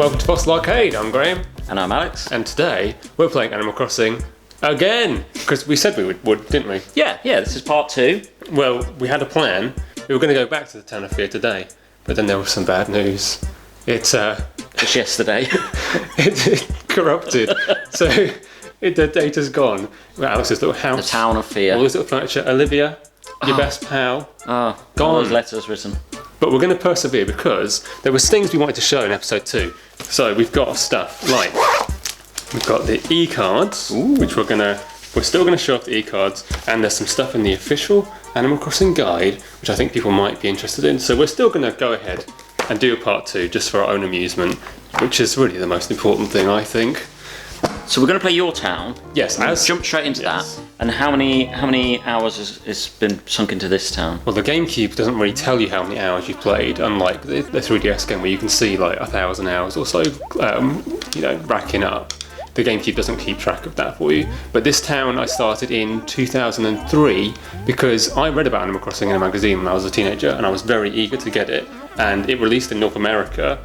welcome to Fossil Arcade. I'm Graeme. And I'm Alex. And today we're playing Animal Crossing again, because we said we would, didn't we? Yeah, this is part 2. Well, we had a plan. We were going to go back to the Town of Fear today, but then there was some bad news. Just yesterday. it corrupted. So the data's gone. Alice's little house. The Town of Fear. All this little furniture. Olivia, your best pal. Gone. All those letters written. But we're going to persevere because there was things we wanted to show in episode 2. So we've got stuff like we've got the e-cards, which we're still going to show off the e-cards, and there's some stuff in the official Animal Crossing guide, which I think people might be interested in. So we're still going to go ahead and do a part 2 just for our own amusement, which is really the most important thing, I think. So we're going to play your town. Yes. Jump straight into that. And how many hours has been sunk into this town? Well, the Gamecube doesn't really tell you how many hours you've played, unlike the 3DS game where you can see like 1,000 hours or so, racking up. The Gamecube doesn't keep track of that for you. But this town I started in 2003 because I read about Animal Crossing in a magazine when I was a teenager, and I was very eager to get it. And it released in North America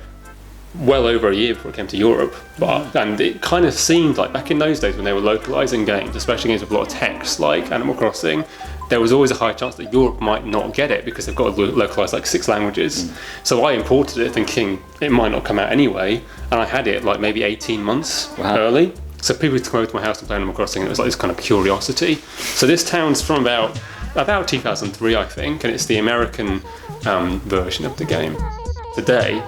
well over a year before it came to Europe, and it kind of seemed like back in those days when they were localizing games, especially games with a lot of text like Animal Crossing, there was always a high chance that Europe might not get it because they've got to localize like 6 languages. So I imported it thinking it might not come out anyway, and I had it like maybe 18 months early. So people would come over to my house and play Animal Crossing, and it was like this kind of curiosity. So this town's from about 2003, I think, and it's the American version of the game. Today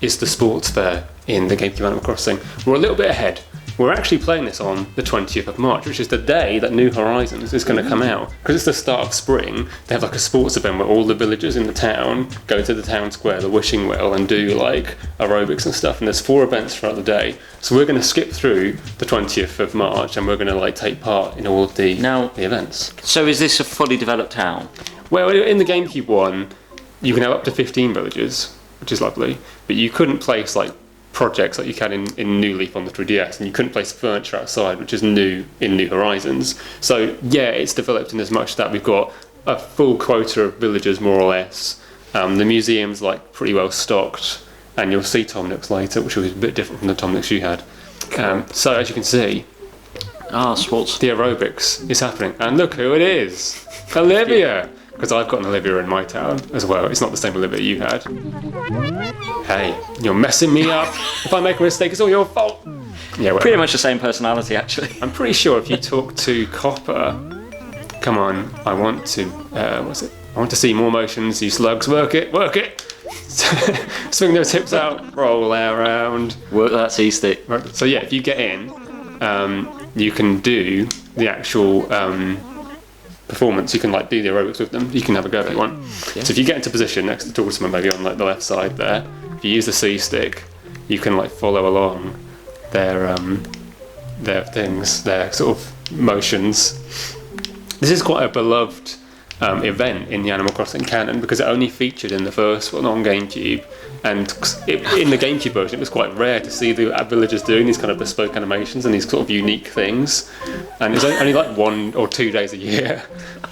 is the sports fair in the Gamecube Animal Crossing. We're a little bit ahead. We're actually playing this on the 20th of March, which is the day that New Horizons is going to come out. Because it's the start of spring, they have like a sports event where all the villagers in the town go to the town square, the wishing well, and do like aerobics and stuff. And there's 4 events throughout the day. So we're going to skip through the 20th of March, and we're going to like take part in all of the events. So is this a fully developed town? Well, in the Gamecube one, you can have up to 15 villagers, which is lovely, but you couldn't place like projects like you can in New Leaf on the 3DS, and you couldn't place furniture outside, which is new in New Horizons. So yeah, it's developed in as much that we've got a full quota of villagers more or less. The museum's like pretty well stocked, and you'll see Tom Nook's later, which was a bit different from the Tom Nooks you had. So as you can see, sports. The aerobics is happening, and look who it is, Olivia. Because I've got an Olivia in my town as well. It's not the same Olivia you had. Hey, you're messing me up. If I make a mistake, it's all your fault. Yeah, whatever. Pretty much the same personality, actually. I'm pretty sure if you talk to Copper, come on, I want to, I want to see more motions, you slugs, work it. Swing those hips out, roll around. Work that C-stick. So yeah, if you get in, you can do the actual performance. You can like do the aerobics with them. You can have a go if you want. Yeah. So if you get into position next to talk to someone, maybe on like the left side there, if you use the C stick, you can like follow along their things, their sort of motions. This is quite a beloved event in the Animal Crossing canon because it only featured in the first one on Gamecube, and in the Gamecube version it was quite rare to see the villagers doing these kind of bespoke animations and these sort of unique things, and it's only like 1 or 2 days a year.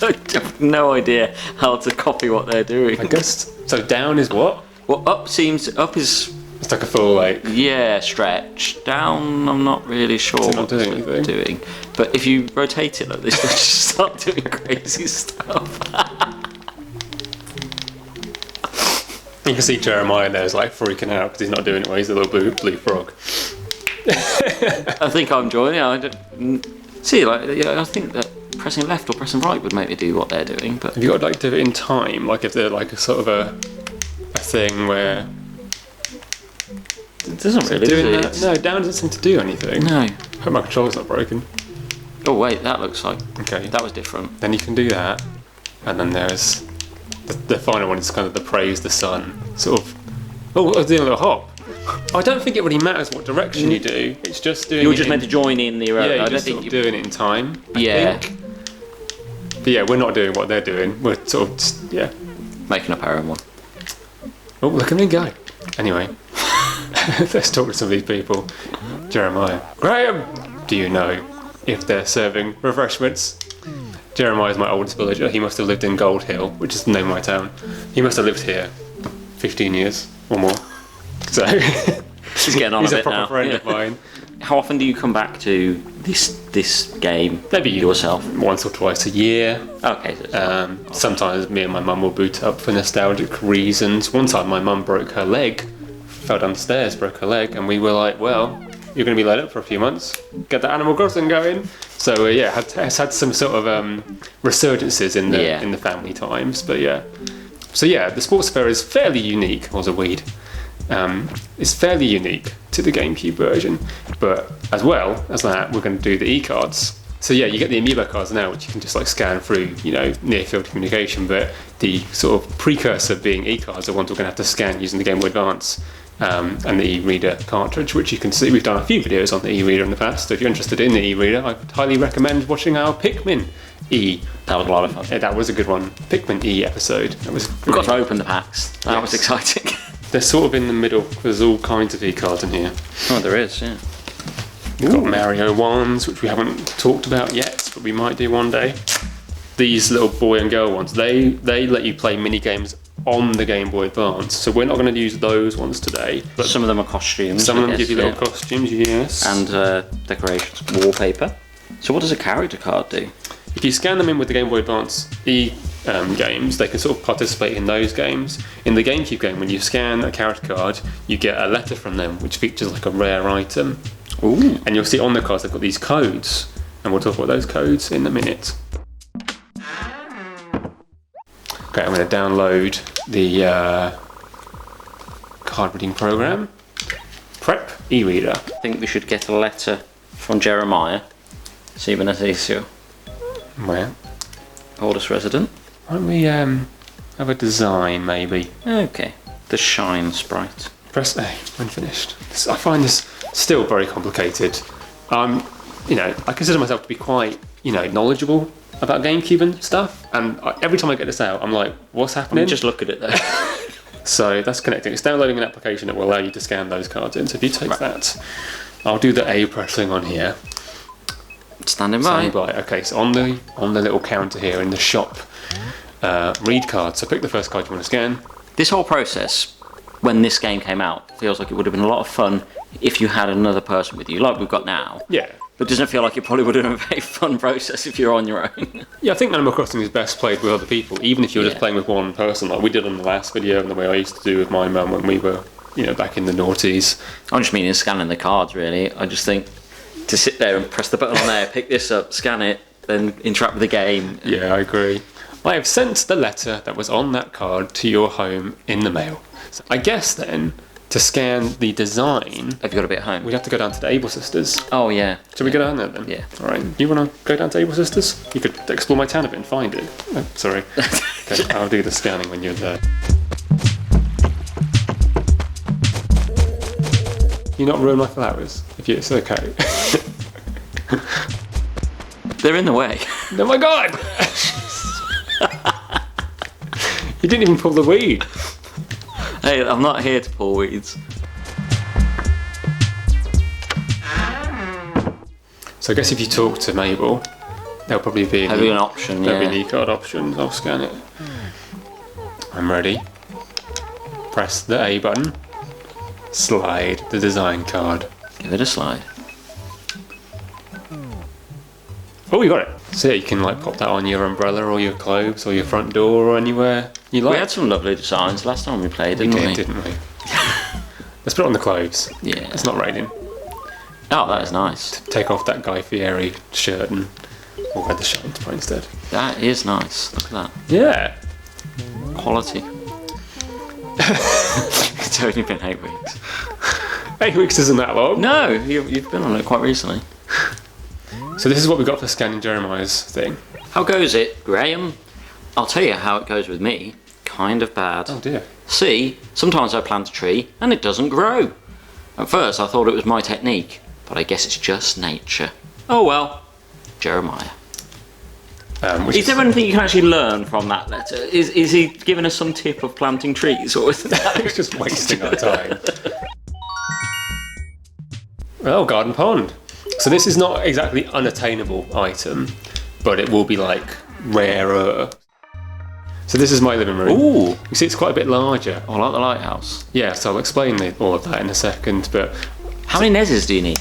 I have no idea how to copy what they're doing. I guess so. Down is what? Well, up is it's like a full stretch. Down, I'm not really sure what they're doing. But if you rotate it like this, they just start doing crazy stuff. You can see Jeremiah there's like freaking out because he's not doing it well. He's a little blue frog. I think I'm joining. I think that pressing left or pressing right would make me do what they're doing. But have you got to like do it in time? Like if they're like a sort of a thing where it doesn't really do it. No, down doesn't seem to do anything. No. I hope my controller's not broken. Oh wait, that looks like that was different. Then you can do that, and then there's the final one is kind of the praise the sun sort of. Oh, I was doing a little hop. I don't think it really matters what direction you do. It's just doing. You're just meant to join in the aerobic. Yeah, you're just sort of doing it in time. I think. But yeah, we're not doing what they're doing. We're sort of just, making up our own one. Oh, look at me go. Anyway, let's talk to some of these people. Jeremiah. Graeme, do you know if they're serving refreshments? Jeremiah's my oldest villager. He must have lived in Gold Hill, which is the name of my town. He must have lived here 15 years or more. So He's getting on He's a a bit proper now. friend of mine. How often do you come back to this game? Maybe yourself. once or twice a year. Okay. So Sometimes me and my mum will boot up for nostalgic reasons. One time my mum broke her leg, fell down the stairs, broke her leg, and we were like, well, you're going to be laid up for a few months. Get the Animal Crossing going. So it's had some sort of resurgences in the family times. But yeah. So yeah, the sports fair is fairly unique. Was a weed. It's fairly unique to the GameCube version. But as well as that, we're going to do the e-cards. So yeah, you get the Amiibo cards now, which you can just like scan through, near field communication. But the sort of precursor being e-cards are ones we're going to have to scan using the Game Boy Advance. And the e-reader cartridge, which you can see. We've done a few videos on the e-reader in the past, so if you're interested in the e-reader, I would highly recommend watching our Pikmin E. that was a lot of fun. Yeah, that was a good one. Pikmin E episode. That was We got to open the packs. That was Yes. exciting. They're sort of in the middle. There's all kinds of e-cards in here. Oh, there is, yeah. We've got Mario ones, which we haven't talked about yet, but we might do one day. These little boy and girl ones, they let you play mini games on the Game Boy Advance, so we're not going to use those ones today. But Some of them are costumes. some of them I give you guess, little costumes, yes. and decorations, wallpaper. So what does a character card do? If you scan them in with the Game Boy Advance games, they can sort of participate in those games. In the GameCube game, when you scan a character card, you get a letter from them, which features like a rare item. Ooh. And you'll see on the cards they've got these codes, and we'll talk about those codes in a minute. Okay, I'm going to download the card reading program. Prep e-reader. I think we should get a letter from Jeremiah, Stephen Athesio, Where? oldest resident. Why don't we have a design, maybe? Okay, the Shine sprite. Press A when finished. I find this still very complicated. I consider myself to be quite, knowledgeable about GameCube and stuff, and every time I get this out, I'm like, what's happening? Just look at it there. So that's connecting. It's downloading an application that will allow you to scan those cards in. So if you take that, I'll do the A pressing on here. Standing by. Okay, so on the little counter here in the shop, read cards. So pick the first card you want to scan. This whole process, when this game came out, feels like it would have been a lot of fun if you had another person with you, like we've got now. Yeah. But doesn't it feel like it probably would have been a very fun process if you're on your own? Yeah, I think Animal Crossing is best played with other people, even if you're just playing with one person, like we did on the last video and the way I used to do with my mum when we were, back in the noughties. I'm just meaning scanning the cards, really. I just think to sit there and press the button on there, pick this up, scan it, then interact with the game. Yeah, I agree. I have sent the letter that was on that card to your home in the mail. So I guess then, to scan the design, Have you got a bit at home? we'd have to go down to the Able Sisters. Oh, yeah. Shall we go down there then? Yeah. Alright, you want to go down to Able Sisters? You could explore my town a bit and find it. Oh, sorry. Okay, I'll do the scanning when you're there. You not ruin my flowers? If it's okay. They're in the way. Oh my god! You didn't even pull the weed. Hey, I'm not here to pull weeds. So I guess if you talk to Mabel, there'll probably be Have you an option, there'll be an yeah. e-card option. I'll scan it. I'm ready. Press the A button. Slide the design card. Give it a slide. Oh, you got it. So yeah, you can like pop that on your umbrella or your clothes or your front door or anywhere you like. We had some lovely designs last time we played, didn't we? Didn't we? Let's put it on the clothes. Yeah. It's not raining. Oh, that is nice. Take off that Guy Fieri shirt and we'll wear the Shine Sprite instead. That is nice. Look at that. Yeah. Quality. It's only been 8 weeks. 8 weeks isn't that long. No, you've been on it quite recently. So this is what we got for scanning Jeremiah's thing. How goes it, Graeme? I'll tell you how it goes with me. Kind of bad. Oh dear. See, sometimes I plant a tree and it doesn't grow. At first I thought it was my technique, but I guess it's just nature. Oh well. Jeremiah. Is there anything you can actually learn from that letter? Is he giving us some tip of planting trees, or is that It's just wasting our time. Oh, garden pond. So this is not exactly unattainable item, but it will be like rarer. So So this is my living room. Ooh. You see, it's quite a bit larger. I like the lighthouse. Yeah, so I'll explain all of that in a second. But how many NESs do you need?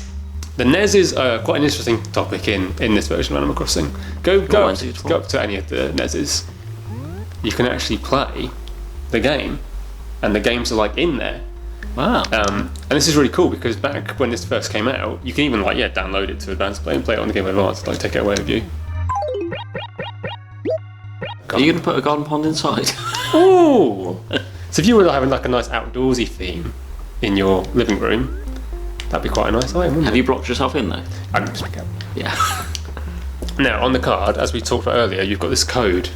The NES is quite an interesting topic in this version of Animal Crossing. Go up to any of the NESs. You can actually play the game, and the games are like in there. Wow. And this is really cool because back when this first came out, you can even download it to Advanced Play and play it on the Game Boy Advance, take it away with you. Are you going to put a garden pond inside? Ooh! So if you were having like a nice outdoorsy theme in your living room, that'd be quite a nice item, wouldn't it? Have you blocked yourself in though? I can just make it. Yeah. Now, on the card, as we talked about earlier, you've got this code.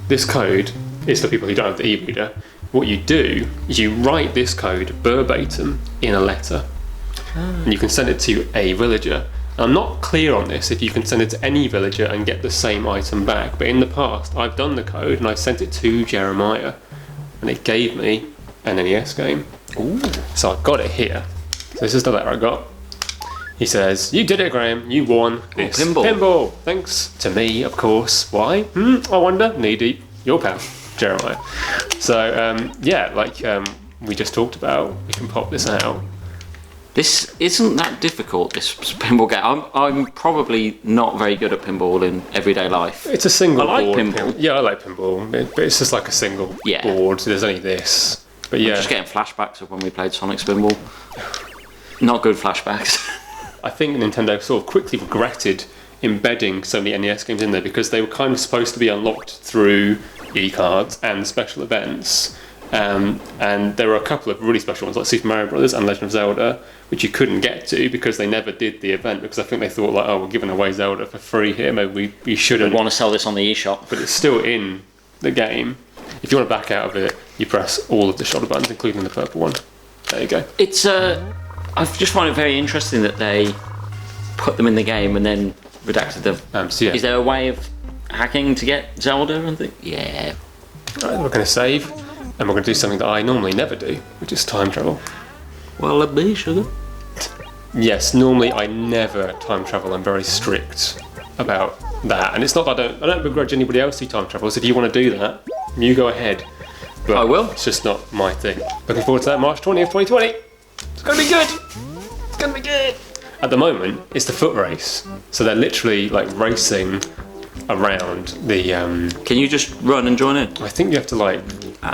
This code is for people who don't have the e-reader. What you do is you write this code verbatim in a letter. And you can send it to a villager. I'm not clear on this if you can send it to any villager and get the same item back, but in the past I've done the code and I sent it to Jeremiah and it gave me an NES game. Ooh. So I've got it here. So this is the letter I got. He says, "You did it, Graeme. You won this pinball. Thanks to me, of course. Why? I wonder. Knee deep. Your pal, Jeremiah." So we just talked about, we can pop this out. This isn't that difficult, this pinball game. I'm probably not very good at pinball in everyday life. It's a single I like board. pinball. Yeah, I like pinball, but it's just like a single board. So there's only this. But yeah, I'm just getting flashbacks of when we played Sonic Spinball. Not good flashbacks. I think Nintendo sort of quickly regretted embedding so many NES games in there because they were kind of supposed to be unlocked through e-cards and special events. And there were a couple of really special ones like Super Mario Brothers and Legend of Zelda, which you couldn't get to because they never did the event, because I think they thought we're giving away Zelda for free here, maybe we shouldn't. We want to sell this on the eShop. But it's still in the game. If you want to back out of it, you press all of the shoulder buttons, including the purple one. There you go. It's I just find it very interesting that they put them in the game and then redacted them. So yeah. Is there a way of hacking to get Zelda and things? Yeah. Right, we're going to save. And we're going to do something that I normally never do, which is time travel. Well, let me, sugar. Yes, normally I never time travel. I'm very strict about that. And it's not that I don't begrudge anybody else who time travels. If you want to do that, you go ahead. But I will. It's just not my thing. Looking forward to that, March 20th, 2020. It's going to be good. It's going to be good. At the moment, it's the foot race. So they're literally racing around the... Can you just run and join in? I think you have to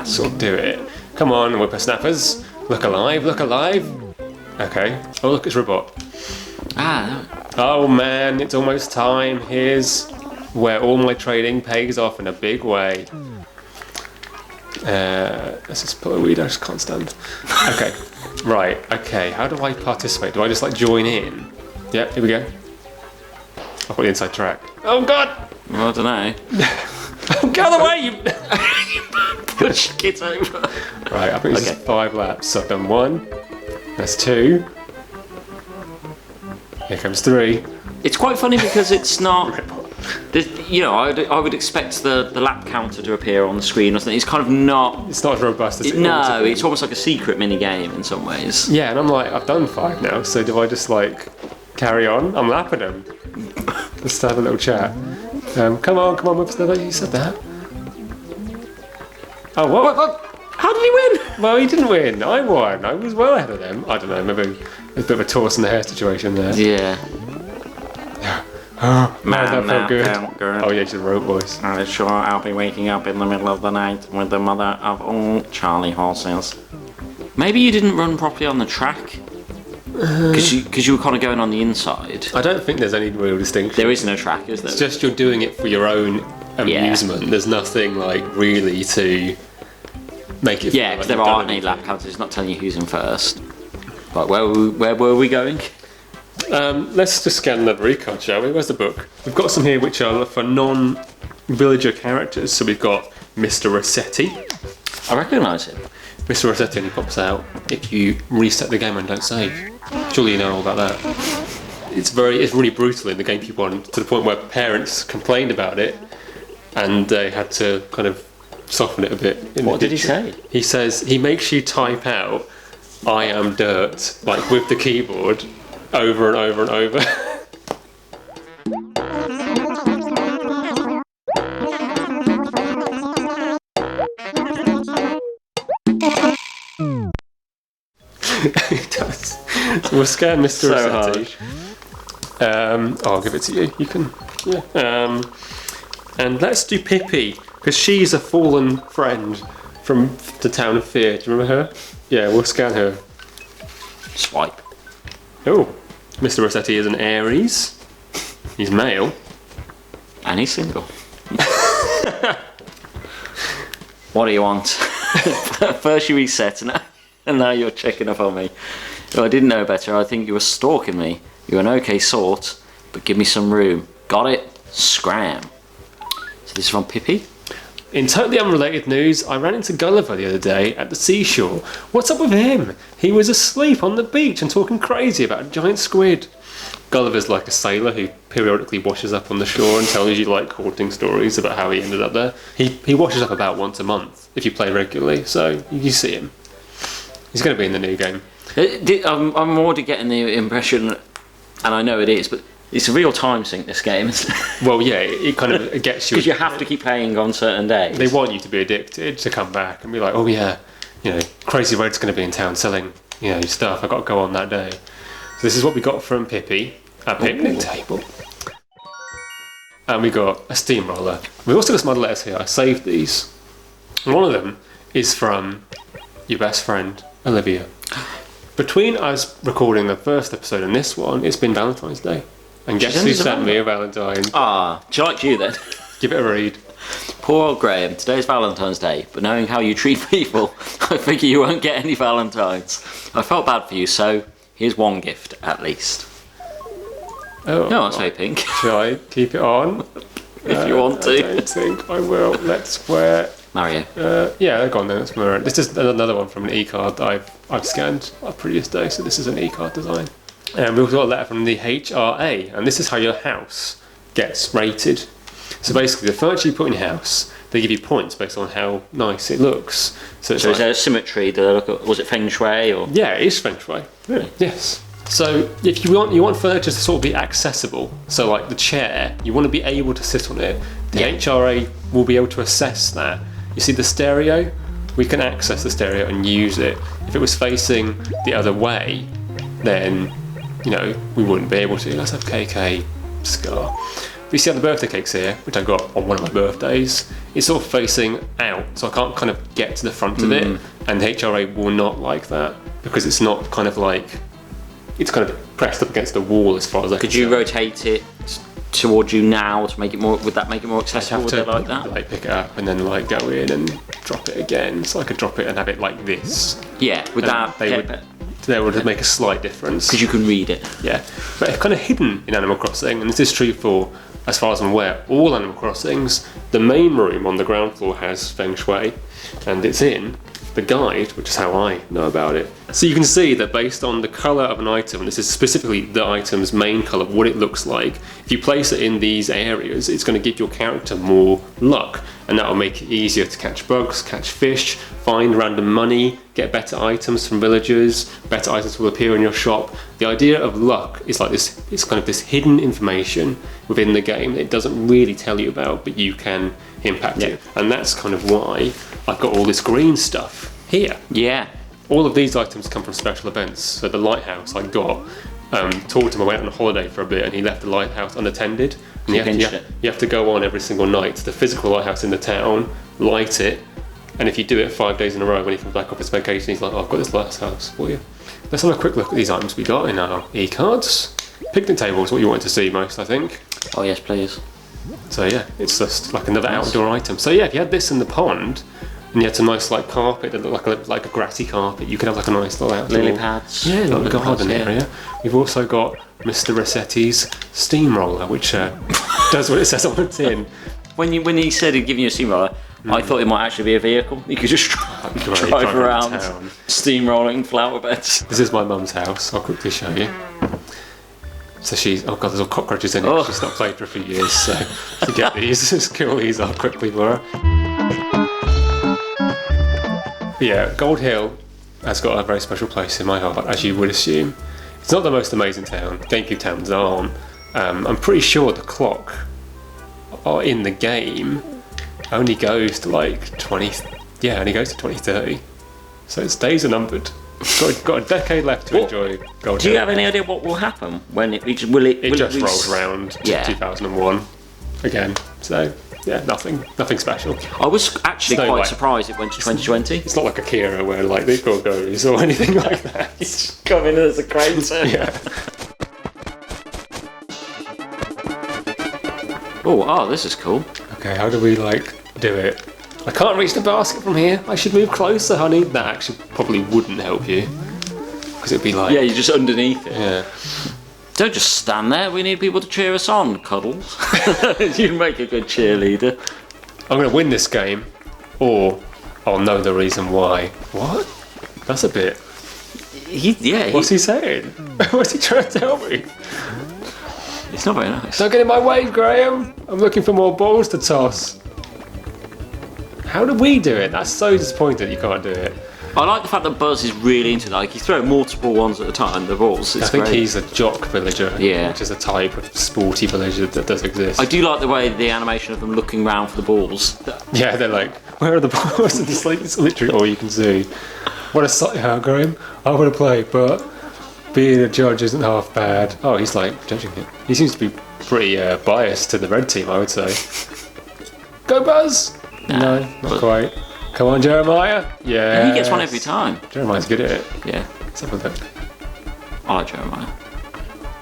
sort of do it. Come on, whippersnappers. Look alive, look alive. Okay. Oh, look, it's Robot. Oh man, it's almost time. Here's where all my trading pays off in a big way. Let's just put a weed, I just can't stand. Okay. Right, okay. How do I participate? Do I just join in? Yeah, here we go. I've got the inside track. Oh god! Well, I don't know. Get out of the way, you... Push kids over. Right, I think this is 5 laps. So I've done 1. That's 2. Here comes 3. It's quite funny because it's not... I would expect the lap counter to appear on the screen or something. It's kind of not... It's not as robust as it No, it's almost like a secret mini-game in some ways. Yeah, and I'm I've done 5 now, so do I just carry on? I'm lapping them. Let's have a little chat. Come on, you said that. Oh, what? How did he win? Well, he didn't win. I won. I was well ahead of them. I don't know, maybe there's a bit of a toss in the hair situation there. Yeah. Oh, man, that felt good. Oh yeah, it's a rope voice. I'm sure I'll be waking up in the middle of the night with the mother of all Charlie horses. Maybe you didn't run properly on the track? Because you were kind of going on the inside. I don't think there's any real distinction. There is no track, is there? It's just you're doing it for your own amusement. Yeah. There's nothing really to make it. Yeah, because there aren't any lap counters. It's not telling you who's in first. But where were we going? Let's just scan another e-card, shall we? Where's the book? We've got some here which are for non-villager characters. So we've got Mr. Resetti. I recognise him. Mr. Resetti, and he pops out if you reset the game and don't save. Surely you know all about that. It's really brutal in the Gamecube one, to the point where parents complained about it and they had to kind of soften it a bit. What did he say? He says he makes you type out "I am dirt" with the keyboard over and over and over. So we'll scan Mr. So Resetti. I'll give it to you. You can, yeah. And let's do Pippi, because she's a fallen friend from the town of Fear. Do you remember her? Yeah, we'll scan her. Swipe. Oh, Mr. Resetti is an Aries. He's male. And he's single. What do you want? First you reset, and now you're checking up on me. If I didn't know better, I think you were stalking me. You're an okay sort, but give me some room. Got it? Scram. So this is from Pippi? In totally unrelated news, I ran into Gulliver the other day at the seashore. What's up with him? He was asleep on the beach and talking crazy about a giant squid. Gulliver's like a sailor who periodically washes up on the shore and tells you like haunting stories about how he ended up there. He washes up about once a month if you play regularly, so you see him. He's going to be in the new game. I'm already getting the impression, and I know it is, but it's a real time sink, this game, isn't it? Well, yeah, it kind of gets you... Because you have to keep playing on certain days. They want you to be addicted, to come back and be like, oh yeah, Crazy Red's going to be in town selling, stuff, I've got to go on that day. So this is what we got from Pippi, a picnic table. And we got a steamroller. We also got some other letters here, I saved these. And one of them is from your best friend, Olivia. Between us recording the first episode and this one, it's been Valentine's Day. And guess who sent me a Valentine? She liked you then. Give it a read. Poor old Graeme, today's Valentine's Day, but knowing how you treat people, I figure you won't get any Valentines. I felt bad for you, so here's one gift, at least. Oh, no, that's very pink. Shall I keep it on? If you want to. I don't think I will. Let's wear... Mario. Yeah, go on then. Let's wear it. This is another one from an e-card that I've scanned a previous day, so this is an e-card design. And we've got a letter from the HRA, and this is how your house gets rated. So basically, the furniture you put in your house, they give you points based on how nice it looks. So is there a symmetry? Was it Feng Shui? Or? Yeah, it is Feng Shui. Really? Yes. So if you want furniture to sort of be accessible, so like the chair, you want to be able to sit on it. The HRA will be able to assess that. You see the stereo? We can access the stereo and use it. If it was facing the other way, then we wouldn't be able to. Let's have KK Scar. You see how the birthday cake's here, which I got on one of my birthdays. It's sort of facing out, so I can't kind of get to the front of it, and the HRA will not like that because it's not kind of like, it's kind of pressed up against the wall as far as I can Could you rotate it towards you now to make it more? Would that make it more accessible? Would it like that? Like pick it up and then like go in and drop it again. So I could drop it and have it like this. Yeah, would that? They would make a slight difference. Because you can read it. Yeah, but it's kind of hidden in Animal Crossing, and this is true for, as far as I'm aware, all Animal Crossings. The main room on the ground floor has Feng Shui, and it's in the guide, which is how I know about it. So you can see that based on the colour of an item, this is specifically the item's main colour, what it looks like, if you place it in these areas, it's going to give your character more luck, and that will make it easier to catch bugs, catch fish, find random money, get better items from villagers, better items will appear in your shop. The idea of luck is like this, it's kind of this hidden information within the game that it doesn't really tell you about, but you can impact it. And that's kind of why I've got all this green stuff here. Yeah. All of these items come from special events. So the lighthouse I got, talked to him, I went on a holiday for a bit and he left the lighthouse unattended. And you have to go on every single night to the physical lighthouse in the town, light it, and if you do it 5 days in a row when he comes back off his vacation, he's like, oh, I've got this lighthouse for you. Let's have a quick look at these items we got in our e-cards. Picnic table is what you wanted to see most, I think. Oh yes, please. So yeah, it's just like another outdoor item. So yeah, if you had this in the pond, and you had some nice like carpet that looked like a grassy carpet, you could have like a nice little outdoor... Lily pads. Yeah, like a garden area. We've also got Mr. Resetti's steamroller, which does what it says on the tin. When he said he'd given you a steamroller, I thought it might actually be a vehicle. You could just drive around steamrolling flower beds. This is my mum's house, I'll quickly show you. So she's, oh god, there's all cockroaches in it. Oh. She's not played for a few years, so to get these, just kill these off quickly for her. But yeah, Gold Hill has got a very special place in my heart, as you would assume. It's not the most amazing town. Gamecube towns aren't. I'm pretty sure the clock in the game only goes to like 20. Yeah, only goes to 2030. So its days are numbered. Got a decade left to enjoy Gold Do you Hill. have any idea what will happen when it just rolls around to Yeah. 2001 again. So yeah, nothing special. I was actually No, quite like- surprised it went to 2020. It's not like Akira where like the equal goes or anything like that. It's just coming as a crater. Yeah. Oh, this is cool. Okay, how do we like do it? I can't reach the basket from here. I should move closer, honey. That actually probably wouldn't help you because it'd be like Yeah, you're just underneath it. yeah. Don't just stand there. We need people to cheer us on, Cuddles. You make a good cheerleader. I'm gonna win this game, or I'll know the reason why. What? That's a bit. What's he saying? What's he trying to tell me? It's not very nice. Don't get in my way, Graham. I'm looking for more balls to toss. How do we do it? That's so disappointing that you can't do it. I like the fact that Buzz is really into like he's throwing multiple ones at a time. The balls. It's I think great. he's a jock villager, Yeah. which is a type of sporty villager that does exist. I do like the way the animation of them looking around for the balls. Yeah, they're like, where are the balls? And it's literally all you can see. What a sight, huh, Graham? I want to play, but being a judge isn't half bad. Oh, he's like judging it. He seems to be pretty biased to the red team, I would say. Go Buzz! No, not quite. Come on, Jeremiah. Yeah. He gets one every time. Jeremiah's good at it. Yeah, Let's have a look. I like Jeremiah.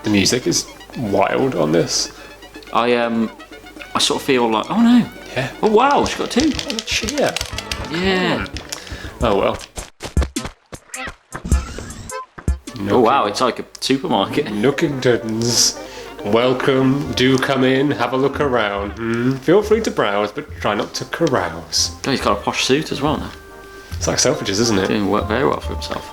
The music is wild on this. I sort of feel like, oh no. Yeah. Oh wow, she got two. Cheer. Yeah. Oh well. Oh wow, it's like a supermarket. Nookingtons. Welcome, do come in, have a look around. Feel free to browse, but try not to carouse. Oh, he's got a posh suit as well now. It's like Selfridges, isn't it? Doing work very well for himself.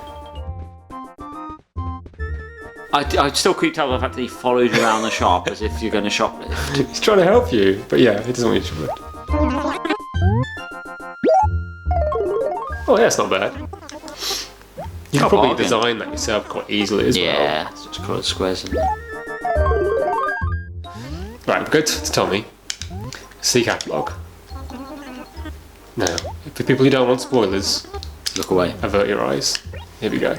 I still creeped out by the fact that he followed you around the shop as if you're going to shoplift. He's trying to help you, but yeah, he doesn't want you to shoplift. Oh yeah, it's not bad. You can probably bargain. design that yourself quite easily as well. Yeah, it's just coloured squares. Right, we'll go to Tommy. See catalogue. Now, for people who don't want spoilers, Look away. avert your eyes. Here we go.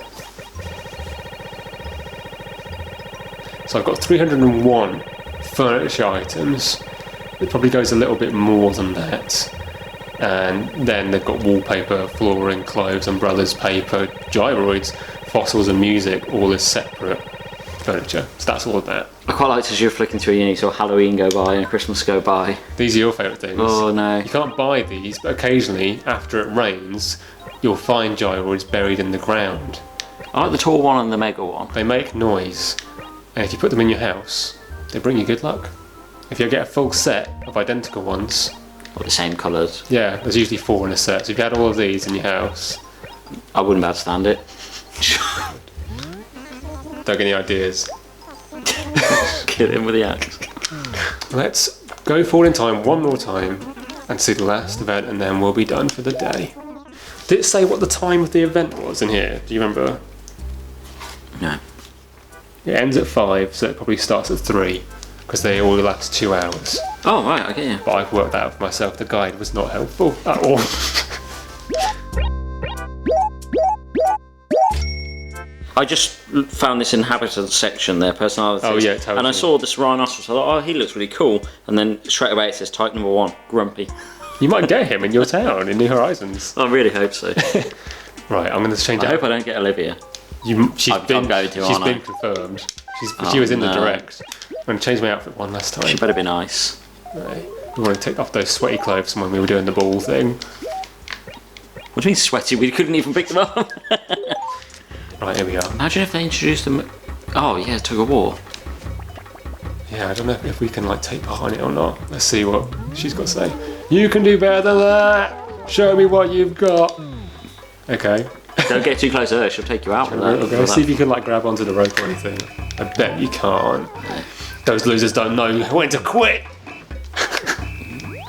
So I've got 301 furniture items. It probably goes a little bit more than that. And then they've got wallpaper, flooring, clothes, umbrellas, paper, gyroids, fossils and music, all as separate furniture. So that's all of that. I quite liked as you were flicking through, you saw Halloween go by and Christmas go by. These are your favourite things. Oh no. You can't buy these, but occasionally, after it rains, you'll find gyroids buried in the ground. I like the tall one and the mega one. They make noise, and if you put them in your house, they bring you good luck. If you get a full set of identical ones, Or the same colours. yeah, there's usually 4 in a set. So if you had all of these in your house, I wouldn't be able to stand it. don't get any ideas. Kill him with the axe. Let's go forward in time one more time and see the last event, and then we'll be done for the day. Did it say what the time of the event was in here? Do you remember? No. It ends at 5, so it probably starts at 3, because they all last 2 hours. Oh right, okay, yeah. But I've worked that out for myself. The guide was not helpful at all. I just found this inhabited section there, personalities. Oh, yeah, it tells and I you. saw this rhinoceros. I thought, oh, he looks really cool. And then straight away it says type number 1, grumpy. You might get him in your town, in New Horizons. I really hope so. Right, I'm going to change I it. hope I don't get Olivia. She's I'm been going to, she's aren't been I? confirmed. She was in the no. direct. I'm going to change my outfit one last time. She better be nice. Right. We want to take off those sweaty clothes from when we were doing the ball thing. What do you mean sweaty? We couldn't even pick them up. Right, here we are. Imagine if they introduced them. Oh yeah, tug of war. Yeah, I don't know if we can like take part on it or not. Let's see what she's got to say. You can do better than that. Show me what you've got. Okay. Don't get too close to her. She'll take you out with that. Okay. See if you can like grab onto the rope or anything. I bet you can't. Those losers don't know when to quit.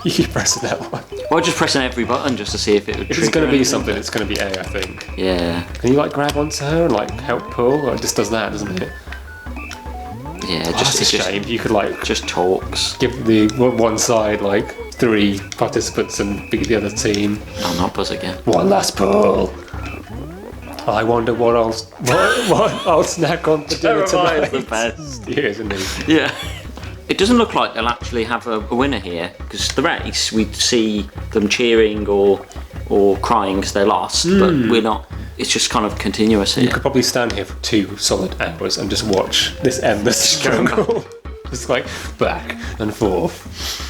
You keep pressing that one. Well, just pressing every button just to see if it would. If it's going to be something, it's going to be A, I think. Yeah. Can you like grab onto her and like help pull? Or it just does that, doesn't it? Yeah. Oh, Just that's a shame. You could like Just talks. give the one side like 3 participants and beat the other team. Oh, not Buzz again. One last pull. I wonder what I'll snack on for dinner tonight. The best. Yeah, isn't he? Yeah. It doesn't look like they'll actually have a winner here, because the race, we'd see them cheering or crying because they lost, but we're not. It's just kind of continuous here. You could probably stand here for 2 solid hours and just watch this endless struggle. Just like back and forth.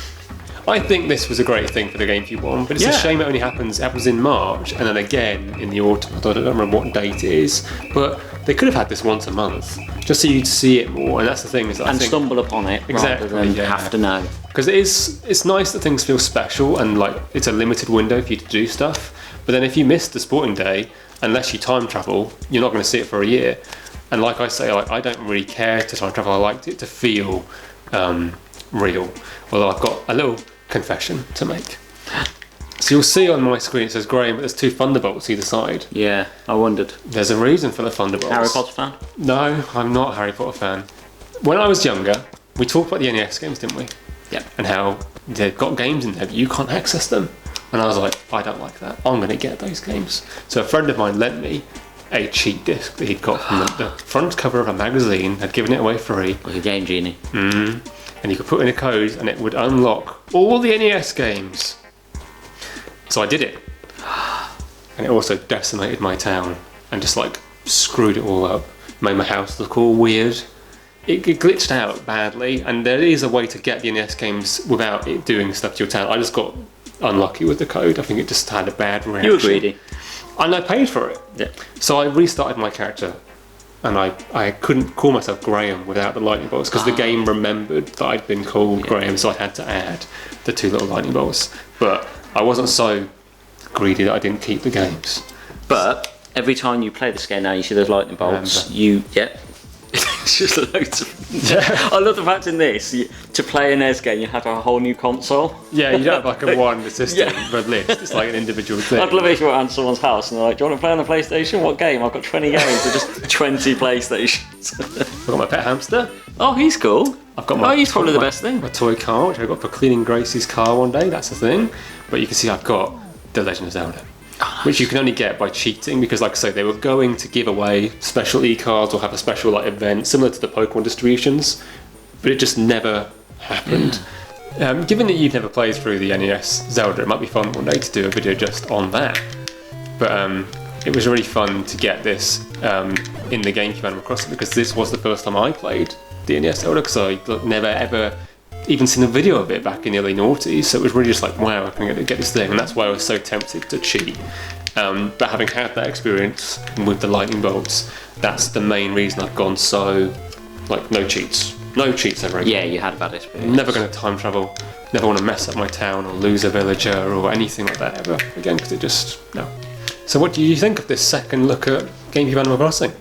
I think this was a great thing for the GameCube one, but it's a shame it only happens in March and then again in the autumn. I don't remember what date it is, but they could have had this once a month, just so you'd see it more. And that's the thing, is that I think, stumble upon it rather than have to know. Because it's nice that things feel special and like it's a limited window for you to do stuff. But then if you miss the sporting day, unless you time travel, you're not going to see it for a year. And like I say, like, I don't really care to time travel. I liked it to feel real. Although I've got a little confession to make. So you'll see on my screen it says Graeme, but there's 2 Thunderbolts either side. Yeah, I wondered. There's a reason for the Thunderbolts. Harry Potter fan? No, I'm not a Harry Potter fan. When I was younger, we talked about the NES games, didn't we? Yeah. And how they've got games in there, but you can't access them. And I was like, I don't like that. I'm going to get those games. So a friend of mine lent me a cheat disc that he'd got from the front cover of a magazine, had given it away free. Like a Game Genie. And you could put in a code and it would unlock all the NES games. So I did it. And it also decimated my town and just like screwed it all up. Made my house look all weird. It glitched out badly, and there is a way to get the NES games without it doing stuff to your town. I just got unlucky with the code. I think it just had a bad reaction. You were greedy. And I paid for it. Yeah. So I restarted my character, and I couldn't call myself Graeme without the lightning bolts, because the game remembered that I'd been called Graeme, so I had to add the 2 little lightning bolts. But I wasn't so greedy that I didn't keep the games. But every time you play this game now, you see those lightning bolts. It's just loads of. I love the fact in this, to play an NES game, you have a whole new console. Yeah, you don't have like a one system per list. It's like an individual thing. I'd love it if you were at someone's house and they're like, "Do you want to play on the PlayStation? What game? I've got 20 games." They're just 20 PlayStations. I've got my pet hamster. Oh, he's cool. I've got my. He's probably the best thing. My toy car, which I got for cleaning Gracie's car one day. That's the thing. But you can see I've got The Legend of Zelda. Which you can only get by cheating, because like I say, they were going to give away special e-cards or have a special like event similar to the Pokemon distributions, but it just never happened. Given that you've never played through the NES Zelda, it might be fun one day to do a video just on that. But it was really fun to get this in the GameCube Animal Crossing, because this was the first time I played the NES Zelda, because I never ever even seen a video of it back in the early noughties, so it was really just like, wow, I can get this thing, and that's why I was so tempted to cheat. But having had that experience with the lightning bolts, that's the main reason I've gone so, like, no cheats ever again. Yeah, you had a bad experience. Never going to time travel, never want to mess up my town or lose a villager or anything like that ever again, because it just, no. So what do you think of this second look at GameCube Animal Crossing?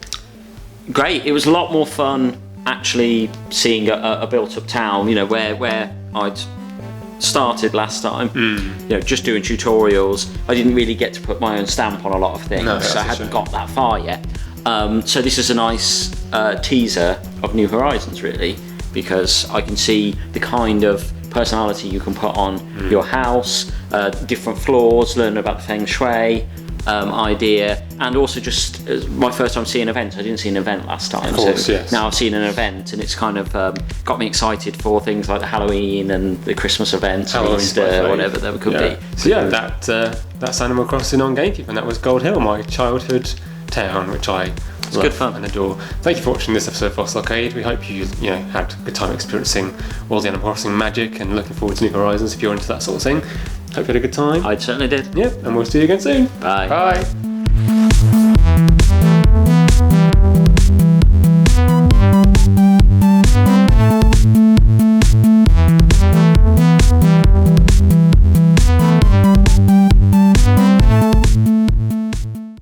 Great, it was a lot more fun actually seeing a built-up town, where I'd started last time, just doing tutorials. I didn't really get to put my own stamp on a lot of things, so I hadn't got that far yet. So this is a nice teaser of New Horizons, really, because I can see the kind of personality you can put on your house, different floors, learn about the Feng Shui idea, and also just my first time seeing events. I didn't see an event last time, now I've seen an event, and it's kind of got me excited for things like the Halloween and the Christmas events, Easter, whatever there could be. So that's Animal Crossing on GameCube, and that was Gold Hill, my childhood town, which I love good fun and adore. Thank you for watching this episode of Fossil Arcade. We hope you had a good time experiencing all the Animal Crossing magic and looking forward to New Horizons if you're into that sort of thing. Hope you had a good time. I certainly did. Yeah, and we'll see you again soon. Bye. Bye.